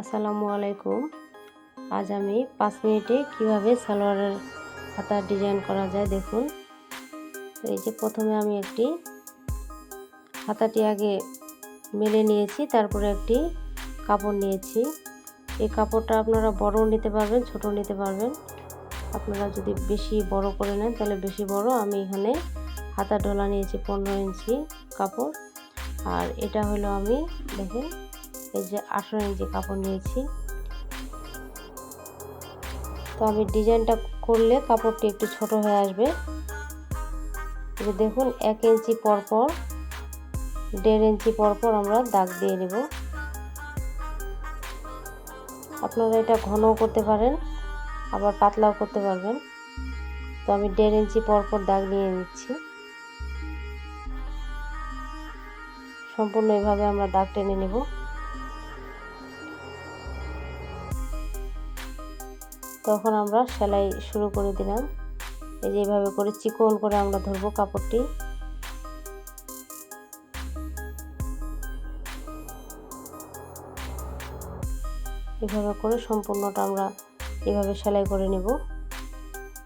আসসালামু আলাইকুম। আজ আমি 5 মিনিটে কিভাবে সালোয়ারের হাতার ডিজাইন করা যায় দেখুন। এই যে প্রথমে আমি একটি হাতাটি আগে মেলে নিয়েছি, তারপরে একটি কাপড় নিয়েছি। এই কাপড়টা আপনারা বড়ও নিতে পারবেন, ছোট নিতে পারবেন। আপনারা যদি বেশি বড় করে নেন তাহলে বেশি বড়। আমি এখানে হাতা ডলা নিয়েছি 15 ইঞ্চি কাপড়, আর এটা হলো আমি দেখেন এই যে 18 ইঞ্চি কাপড় নিয়েছি। তো আমি ডিজাইনটা করলে কাপড়টি একটু ছোট হয়ে আসবে। এই দেখুন 1 ইঞ্চি পরপর 1.5 ইঞ্চি পরপর আমরা দাগ দিয়ে নেব। আপনারা এটা ঘনও করতে পারেন, আবার পাতলাও করতে পারবেন। তো আমি 1.5 ইঞ্চি পরপর দাগ নিয়ে নিচ্ছি। সম্পূর্ণ এভাবে আমরা দাগ টেনে নেব। তখন আমরা সেলাই শুরু করে দিলাম। এই যে এইভাবে করে চিকন করে আমরা ধরবো কাপড়টি। এভাবে করে সম্পূর্ণটা আমরা এভাবে সেলাই করে নেব।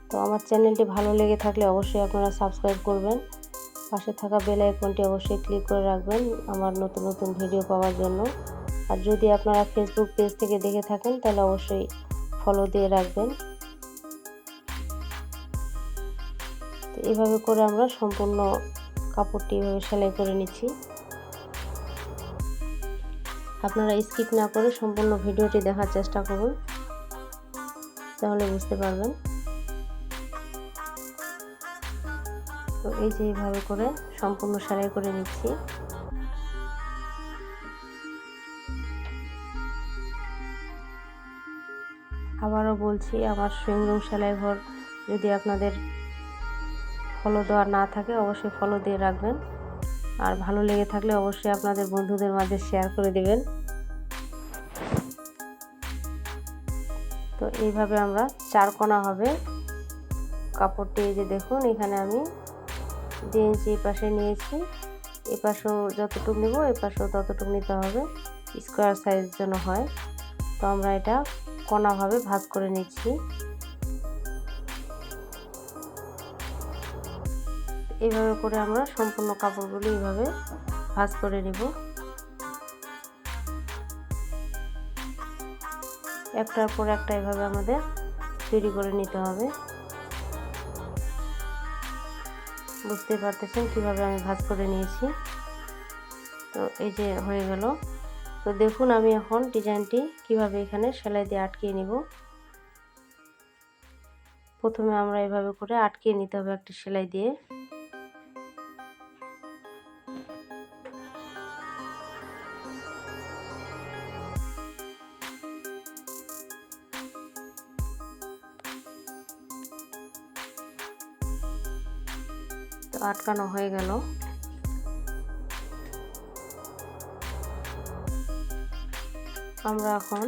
তো আমার চ্যানেলটি ভালো লেগে থাকলে অবশ্যই আপনারা সাবস্ক্রাইব করবেন, পাশে থাকা বেল আইকনটি অবশ্যই ক্লিক করে রাখবেন আমার নতুন নতুন ভিডিও পাওয়ার জন্য। আর যদি আপনারা ফেসবুক পেজ থেকে দেখে থাকেন তাহলে অবশ্যই ফলো দিয়ে রাখবেন। তো এইভাবে করে আমরা সম্পূর্ণ কাপড়টি এভাবে সেলাই করে নিচ্ছি। আপনারা স্কিপ না করে সম্পূর্ণ ভিডিওটি দেখার চেষ্টা করুন, তাহলে বুঝতে পারবেন। তো এই যে এইভাবে করে সম্পূর্ণ সেলাই করে নিচ্ছি। আবারও বলছি, আমার সুইং রুম সেলাই ঘর যদি আপনাদের ফলো দেওয়া না থাকে অবশ্যই ফলো দিয়ে রাখবেন, আর ভালো লেগে থাকলে অবশ্যই আপনাদের বন্ধুদের মাঝে শেয়ার করে দিবেন। তো এইভাবে আমরা 4 কোণা হবে কাপড়টি। এই যে দেখুন এখানে আমি 2 ইঞ্চি এই পাশে নিয়েছি, এই পাশেও যতটুকু নেব এই পাশেও ততটুকু নিতে হবে, স্কোয়ার সাইজ যেন হয়। তো আমরা এটা কোণাভাবে ভাঁজ করে নিচ্ছি। এইভাবে করে আমরা সম্পূর্ণ কাপড়গুলো এইভাবে ভাঁজ করে নিব। একটার পর একটা এভাবে আমাদের তৈরি করে নিতে হবে। বুঝতে পারতেছেন কিভাবে আমি ভাঁজ করে নিয়েছি। তো এই যে হয়ে গেল। তো দেখুন আমি এখন ডিজাইনটি কিভাবে এখানে সেলাই দিয়ে আটকিয়ে নিব। প্রথমে আমরা এভাবে করে আটকিয়ে নিতে হবে একটা সেলাই দিয়ে। তো আটকানো হয়ে গেল। আমরা এখন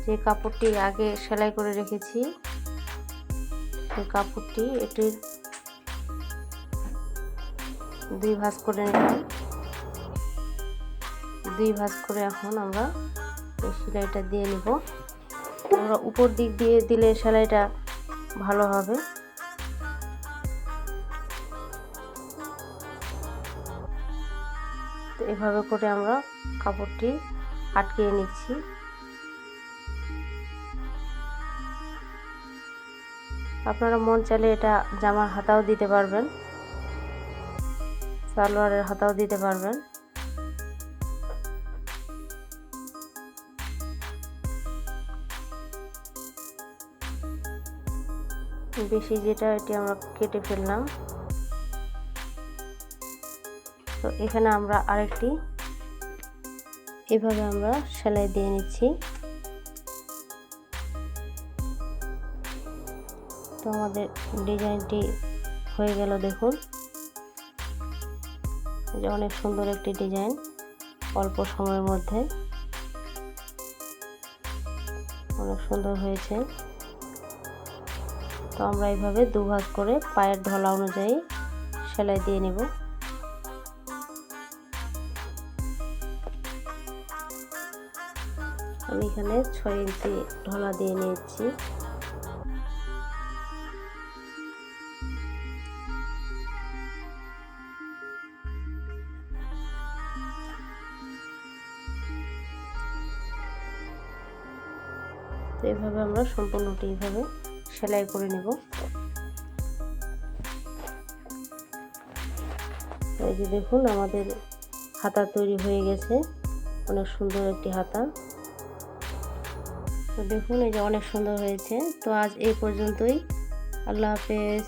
যে কাপড়টি আগে সেলাই করে রেখেছি সেই কাপড়টি এটির 2 ভাঁজ করে নিলাম। 2 ভাঁজ করে এখন আমরা এই সেলাইটা দিয়ে নিব। আমরা উপর দিক দিয়ে দিলে সেলাইটা ভালো হবে। তো এভাবে করে আমরা কাপড়টি আটকিয়ে নিচ্ছি। আপনারা মন চাইলে এটা জামার হাতাও দিতে পারবেন, সালোয়ারের হাতাও দিতে পারবেন। বেশি যেটা এটি আমরা কেটে ফেললাম। তো এখানে আমরা আরেকটি এভাবে আমরা সেলাই দিয়ে নিচ্ছি। তো আমাদের ডিজাইনটি হয়ে গেল দেখুন। যে অনেক সুন্দর একটি ডিজাইন অল্প সময়ের মধ্যে, অনেক সুন্দর হয়েছে। তো আমরা এইভাবে 2 ভাঁজ করে পায়ের ঢলা অনুযায়ী সেলাই দিয়ে নেব। আমি এখানে 6 ইঞ্চি ঢলা দিয়ে নিয়েছি। তো এইভাবে আমরা সম্পূর্ণটি এইভাবে সেলাই করে নেব। এই যে দেখুন আমাদের হাতা তৈরি হয়ে গেছে, অনেক সুন্দর একটি হাতা। তো দেখুন এই যে অনেক সুন্দর হয়েছে। তো আজ এই পর্যন্তই। আল্লাহ হাফেজ।